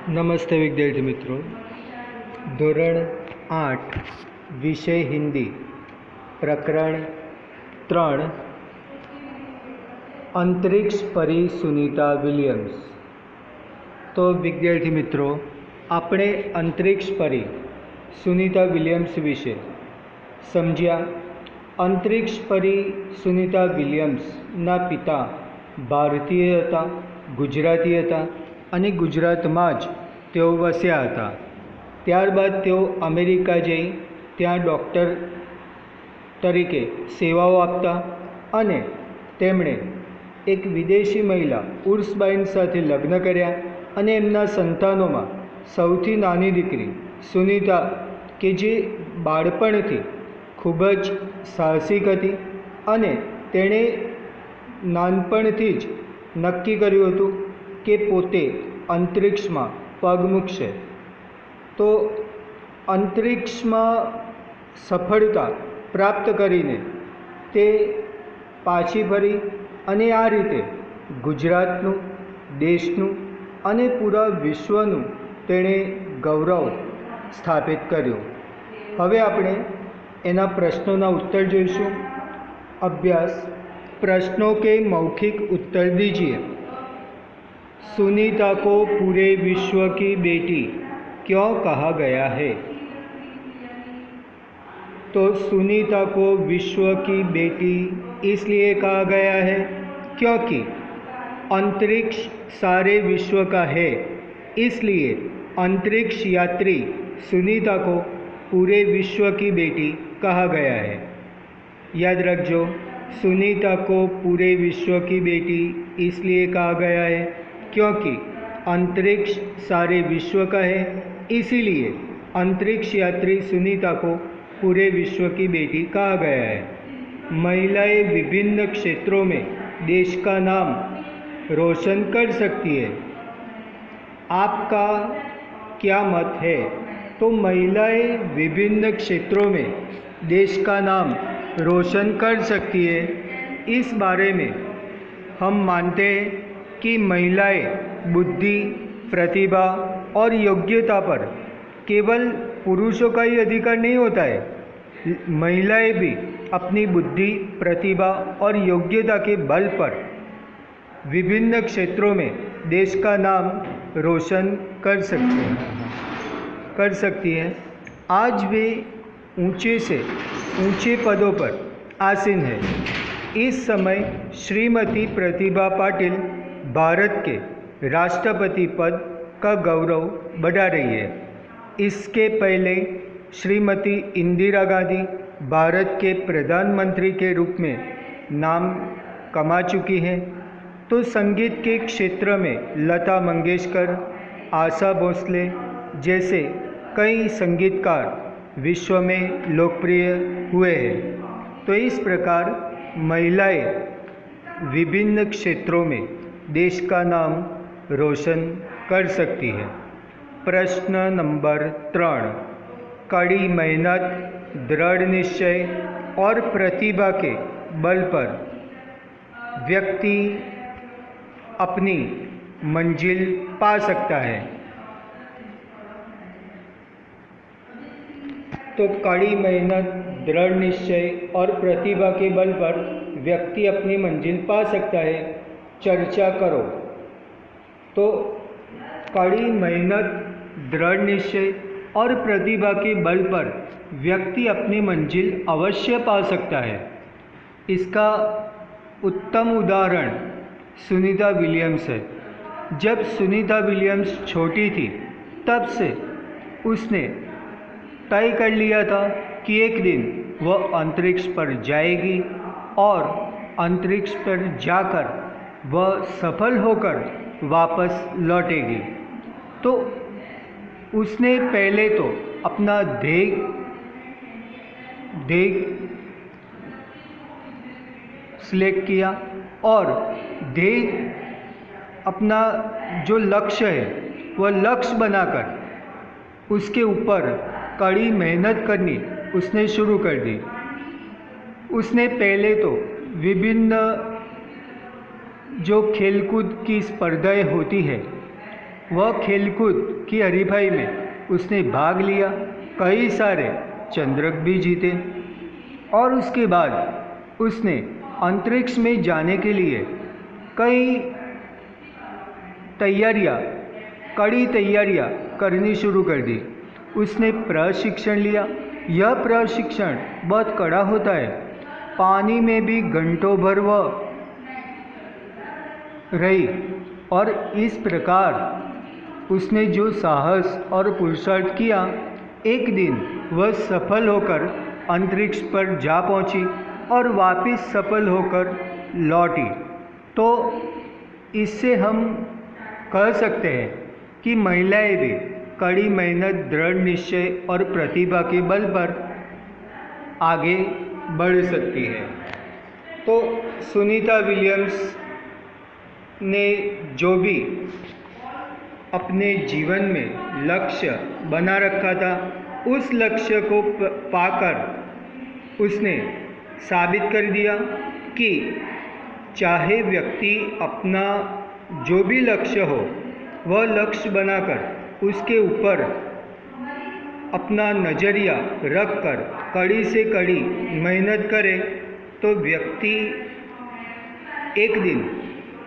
नमस्ते विद्यार्थी मित्रों। धोरण 8 विषय हिंदी, प्रकरण 3 अंतरिक्ष परी सुनीता विलियम्स। तो विद्यार्थी मित्रों, આપણે અંતરિક્ષ પરી સુનીતા વિલિયમ્સ વિશે સમજ્યા। અંતરિક્ષ પરી સુનીતા વિલિયમ્સના પિતા ભારતીય હતા, ગુજરાતી હતા અને ગુજરાતમાં જ તેઓ વસ્યા હતા। ત્યારબાદ તેઓ અમેરિકા જઈ ત્યાં ડૉક્ટર તરીકે સેવાઓ આપતા અને તેમણે એક વિદેશી મહિલા ઉર્સબાઇન સાથે લગ્ન કર્યા અને એમના સંતાનોમાં સૌથી નાની દીકરી સુનીતા કે જે બાળપણથી ખૂબ જ સાહસિક હતી અને તેણે નાનપણથી જ નક્કી કર્યું હતું કે પોતે અંતરિક્ષમાં પગ મૂકશે। તો અંતરિક્ષમાં સફળતા પ્રાપ્ત કરીને તે પાછી ફરી અને આ રીતે ગુજરાતનું, દેશનું અને પૂરા વિશ્વનું તેણે ગૌરવ સ્થાપિત કર્યું। હવે આપણે એના પ્રશ્નોના उत्तर જોઈશું। अभ्यास, प्रश्नों के मौखिक उत्तर दीजिए। सुनीता को पूरे विश्व की बेटी क्यों कहा गया है? तो सुनीता को विश्व की बेटी इसलिए कहा गया है क्योंकि अंतरिक्ष सारे विश्व का है, इसलिए अंतरिक्ष यात्री सुनीता को पूरे विश्व की बेटी कहा गया है। याद रखो, सुनीता को पूरे विश्व की बेटी इसलिए कहा गया है क्योंकि अंतरिक्ष सारे विश्व का है, इसीलिए अंतरिक्ष यात्री सुनीता को पूरे विश्व की बेटी कहा गया है। महिलाएं विभिन्न क्षेत्रों में देश का नाम रोशन कर सकती है। आपका क्या मत है? तो महिलाएं विभिन्न क्षेत्रों में देश का नाम रोशन कर सकती है। इस बारे में हम मानते हैं कि महिलाएं बुद्धि, प्रतिभा और योग्यता पर केवल पुरुषों का ही अधिकार नहीं होता है। महिलाएं भी अपनी बुद्धि, प्रतिभा और योग्यता के बल पर विभिन्न क्षेत्रों में देश का नाम रोशन कर सकती हैं। आज वे ऊंचे से ऊंचे पदों पर आसीन है। इस समय श्रीमती प्रतिभा पाटिल भारत के राष्ट्रपति पद का गौरव बढ़ा रही है। इसके पहले श्रीमती इंदिरा गांधी भारत के प्रधानमंत्री के रूप में नाम कमा चुकी हैं। तो संगीत के क्षेत्र में लता मंगेशकर, आशा भोसले जैसे कई संगीतकार विश्व में लोकप्रिय हुए हैं। तो इस प्रकार महिलाएं विभिन्न क्षेत्रों में देश का नाम रोशन कर सकती है। प्रश्न नंबर 3, कड़ी मेहनत, दृढ़ निश्चय और प्रतिभा के बल पर व्यक्ति अपनी मंजिल पा सकता है। तो कड़ी मेहनत, दृढ़ निश्चय और प्रतिभा के बल पर व्यक्ति अपनी मंजिल पा सकता है। चर्चा करो। तो कड़ी मेहनत, दृढ़ निश्चय और प्रतिभा के बल पर व्यक्ति अपनी मंजिल अवश्य पा सकता है। इसका उत्तम उदाहरण सुनीता विलियम्स है। जब सुनीता विलियम्स छोटी थी तब से उसने तय कर लिया था कि एक दिन वह अंतरिक्ष पर जाएगी और अंतरिक्ष पर जाकर वह सफल होकर वापस लौटेगी। तो उसने पहले तो अपना ध्येय सिलेक्ट किया और ध्येय अपना जो लक्ष्य है वह लक्ष्य बनाकर उसके ऊपर कड़ी मेहनत करनी उसने शुरू कर दी। उसने पहले तो विभिन्न जो खेलकूद की स्पर्धाएं होती है वह खेलकूद की हरीफाई में उसने भाग लिया, कई सारे चंद्रक भी जीते और उसके बाद उसने अंतरिक्ष में जाने के लिए कई कड़ी तैयारियां करनी शुरू कर दी। उसने प्रशिक्षण लिया। यह प्रशिक्षण बहुत कड़ा होता है। पानी में भी घंटों भर वह रही और इस प्रकार उसने जो साहस और पुरुषार्थ किया, एक दिन वह सफल होकर अंतरिक्ष पर जा पहुंची और वापस सफल होकर लौटी। तो इससे हम कह सकते हैं कि महिलाएं भी कड़ी मेहनत, दृढ़ निश्चय और प्रतिभा के बल पर आगे बढ़ सकती है। तो सुनीता विलियम्स ने जो भी अपने जीवन में लक्ष्य बना रखा था, उस लक्ष्य को पाकर उसने साबित कर दिया कि चाहे व्यक्ति अपना जो भी लक्ष्य हो, वह लक्ष्य बनाकर उसके ऊपर अपना नज़रिया रखकर कड़ी से कड़ी मेहनत करे तो व्यक्ति एक दिन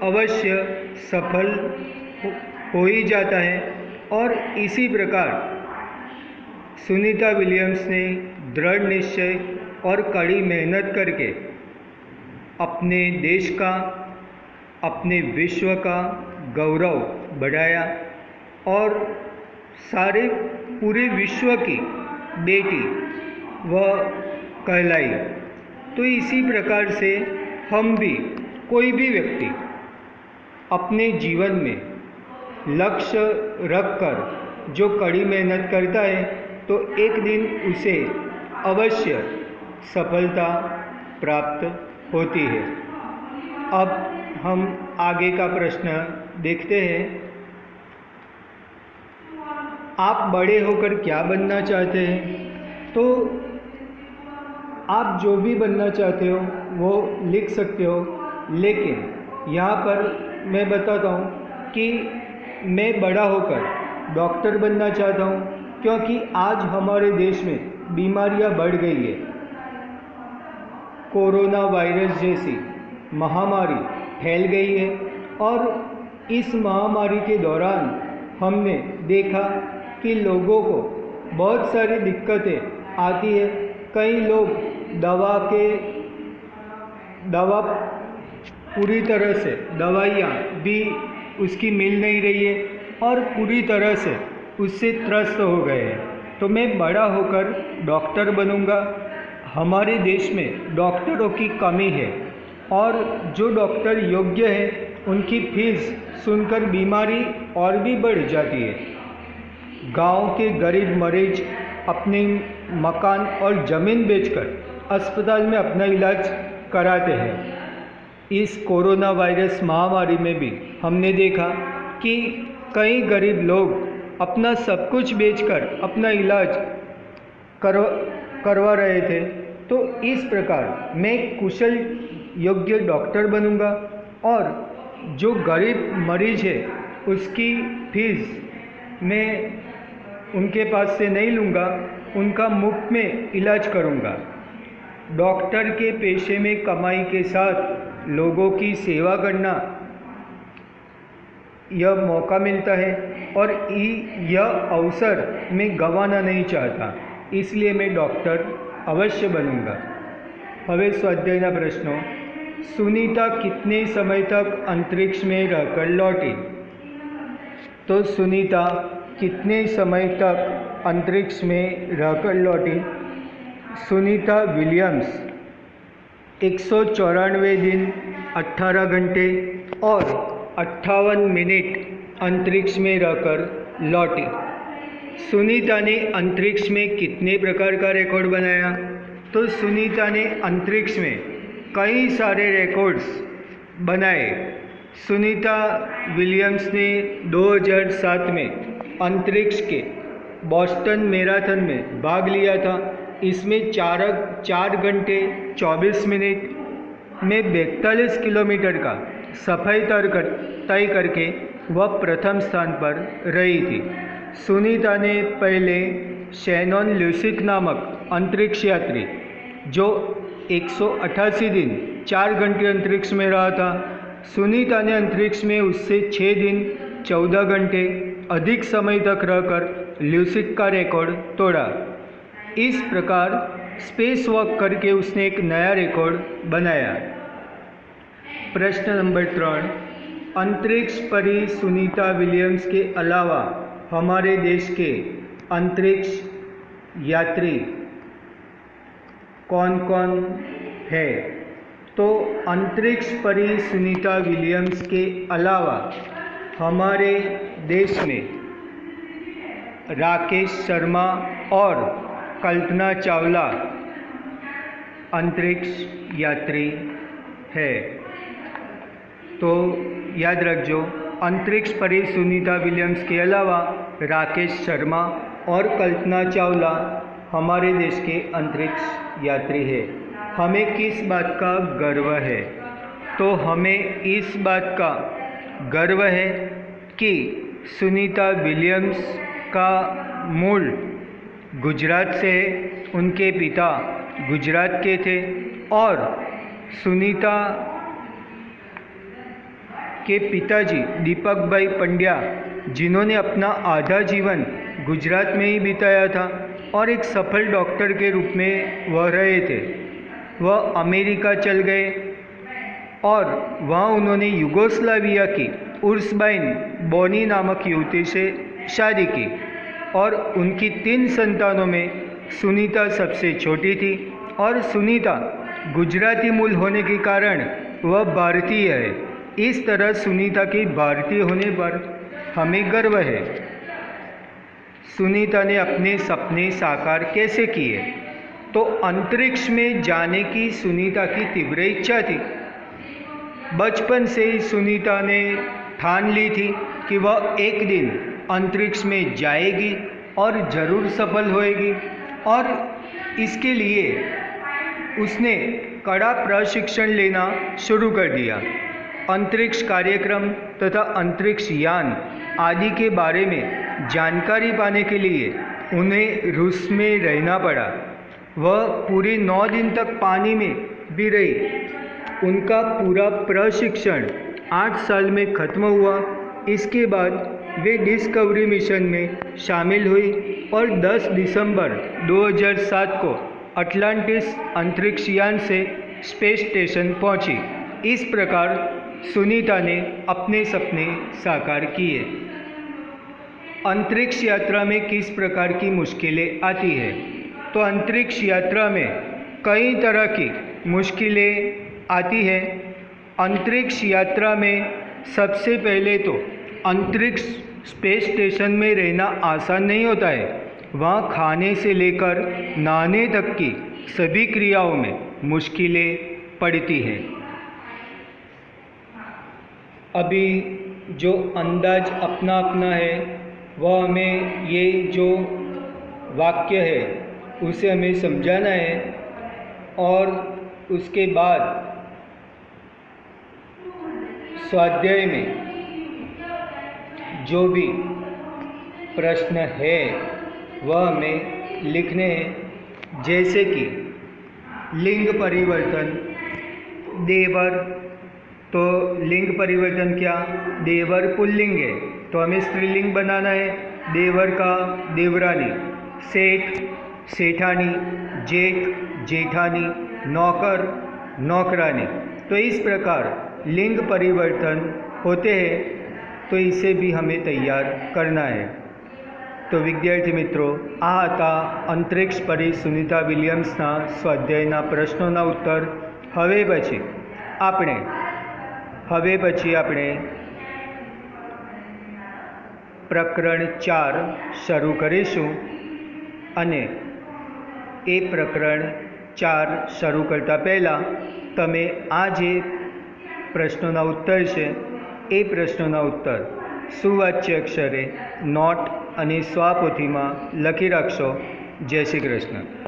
अवश्य सफल हो ही जाता है। और इसी प्रकार सुनीता विलियम्स ने दृढ़ निश्चय और कड़ी मेहनत करके अपने देश का, अपने विश्व का गौरव बढ़ाया और सारे पूरे विश्व की बेटी वह कहलाई। तो इसी प्रकार से हम भी, कोई भी व्यक्ति अपने जीवन में लक्ष्य रखकर जो कड़ी मेहनत करता है तो एक दिन उसे अवश्य सफलता प्राप्त होती है। अब हम आगे का प्रश्न देखते हैं। आप बड़े होकर क्या बनना चाहते हैं? तो आप जो भी बनना चाहते हो वो लिख सकते हो, लेकिन यहाँ पर मैं बताता हूँ कि मैं बड़ा होकर डॉक्टर बनना चाहता हूँ, क्योंकि आज हमारे देश में बीमारियाँ बढ़ गई है। कोरोना वायरस जैसी महामारी फैल गई है और इस महामारी के दौरान हमने देखा कि लोगों को बहुत सारी दिक्कतें आती है। कई लोग दवा पूरी तरह से, दवाइयाँ भी उसकी मिल नहीं रही है और पूरी तरह से उससे त्रस्त हो गए हैं। तो मैं बड़ा होकर डॉक्टर बनूंगा। हमारे देश में डॉक्टरों की कमी है और जो डॉक्टर योग्य हैं उनकी फीस सुनकर बीमारी और भी बढ़ जाती है। गांव के गरीब मरीज अपने मकान और ज़मीन बेचकर अस्पताल में अपना इलाज कराते हैं। इस कोरोना वायरस महामारी में भी हमने देखा कि कई गरीब लोग अपना सब कुछ बेचकर अपना इलाज करवा रहे थे। तो इस प्रकार मैं कुशल योग्य डॉक्टर बनूंगा और जो गरीब मरीज है उसकी फीस मैं उनके पास से नहीं लूँगा, उनका मुफ्त में इलाज करूँगा। डॉक्टर के पेशे में कमाई के साथ लोगों की सेवा करना यह मौका मिलता है और यह अवसर मैं गंवाना नहीं चाहता, इसलिए मैं डॉक्टर अवश्य बनूंगा। हवे स्वाध्यायना प्रश्नों। सुनीता कितने समय तक अंतरिक्ष में रहकर लौटी? तो सुनीता कितने समय तक अंतरिक्ष में रहकर लौटी? सुनीता विलियम्स 194 दिन, 18 घंटे और 58 मिनट अंतरिक्ष में रहकर लौटी। सुनीता ने अंतरिक्ष में कितने प्रकार का रिकॉर्ड बनाया? तो सुनीता ने अंतरिक्ष में कई सारे रिकॉर्ड्स बनाए। सुनीता विलियम्स ने 2007 में अंतरिक्ष के बोस्टन मैराथन में भाग लिया था। इसमें 4 घंटे 24 मिनट में 42 किलोमीटर का सफाई तय करके वह प्रथम स्थान पर रही थी। सुनीता ने पहले शैनॉन ल्यूसिक नामक अंतरिक्ष यात्री, जो 188 दिन 4 घंटे अंतरिक्ष में रहा था, सुनीता ने अंतरिक्ष में उससे 6 दिन 14 घंटे अधिक समय तक रहकर ल्यूसिक का रिकॉर्ड तोड़ा। इस प्रकार स्पेस वॉक करके उसने एक नया रिकॉर्ड बनाया। प्रश्न नंबर 3, अंतरिक्ष परी सुनीता विलियम्स के अलावा हमारे देश के अंतरिक्ष यात्री कौन कौन है? तो अंतरिक्ष परी सुनीता विलियम्स के अलावा हमारे देश में राकेश शर्मा और कल्पना चावला अंतरिक्ष यात्री है। तो याद रखो, अंतरिक्ष परी सुनीता विलियम्स के अलावा राकेश शर्मा और कल्पना चावला हमारे देश के अंतरिक्ष यात्री है। हमें किस बात का गर्व है? तो हमें इस बात का गर्व है कि सुनीता विलियम्स का मूल गुजरात से है, उनके पिता गुजरात के थे और सुनीता के पिताजी दीपक भाई पंड्या, जिन्होंने अपना आधा जीवन गुजरात में ही बिताया था और एक सफल डॉक्टर के रूप में वह रहे थे, वह अमेरिका चल गए और वहाँ उन्होंने युगोस्लाविया की उर्सबाइन बोनी नामक युवती से शादी की और उनकी 3 संतानों में सुनीता सबसे छोटी थी और सुनीता गुजराती मूल होने के कारण वह भारतीय है। इस तरह सुनीता के भारतीय होने पर हमें गर्व है। सुनीता ने अपने सपने साकार कैसे किए? तो अंतरिक्ष में जाने की सुनीता की तीव्र इच्छा थी। बचपन से ही सुनीता ने ठान ली थी कि वह एक दिन अंतरिक्ष में जाएगी और ज़रूर सफल होएगी और इसके लिए उसने कड़ा प्रशिक्षण लेना शुरू कर दिया। अंतरिक्ष कार्यक्रम तथा अंतरिक्ष यान आदि के बारे में जानकारी पाने के लिए उन्हें रूस में रहना पड़ा। वह पूरे 9 दिन तक पानी में भी रही। उनका पूरा प्रशिक्षण 8 साल में ख़त्म हुआ। इसके बाद वे डिस्कवरी मिशन में शामिल हुई और 10 दिसंबर 2007 को अटलांटिस अंतरिक्ष यान से स्पेस स्टेशन पहुंची। इस प्रकार सुनीता ने अपने सपने साकार किए। अंतरिक्ष यात्रा में किस प्रकार की मुश्किलें आती है? तो अंतरिक्ष यात्रा में कई तरह की मुश्किलें आती हैं। अंतरिक्ष यात्रा में सबसे पहले तो अंतरिक्ष स्पेस स्टेशन में रहना आसान नहीं होता है। वहाँ खाने से लेकर नहाने तक की सभी क्रियाओं में मुश्किलें पड़ती हैं। अभी जो अंदाज अपना अपना है, वह हमें ये जो वाक्य है उसे हमें समझाना है और उसके बाद स्वाध्याय में जो भी प्रश्न है वह हमें लिखने हैं। जैसे कि लिंग परिवर्तन, देवर, तो लिंग परिवर्तन क्या? देवर पुल्लिंग है तो हमें स्त्रीलिंग बनाना है। देवर का देवरानी, सेठ सेठानी, जेठ जेठानी, नौकर नौकरानी। तो इस प्रकार लिंग परिवर्तन होते हैं, तो इसे भी हमें तैयार करना है। तो विद्यार्थी मित्रों, आ હતા અંતરિક્ષ પરી સુનીતા વિલિયમ્સના સ્વાધ્યાયના પ્રશ્નોના ઉત્તર। હવે પછી આપણે પ્રકરણ 4 શરૂ કરીશું અને એ પ્રકરણ 4 શરૂ કરતા પહેલાં તમે આ જે પ્રશ્નોના ઉત્તર છે એ પ્રશ્નોના ઉત્તર સુવાચ્ય અક્ષરે નોટ અને સ્વાપોથીમાં લખી રાખશો। જય શ્રી કૃષ્ણ।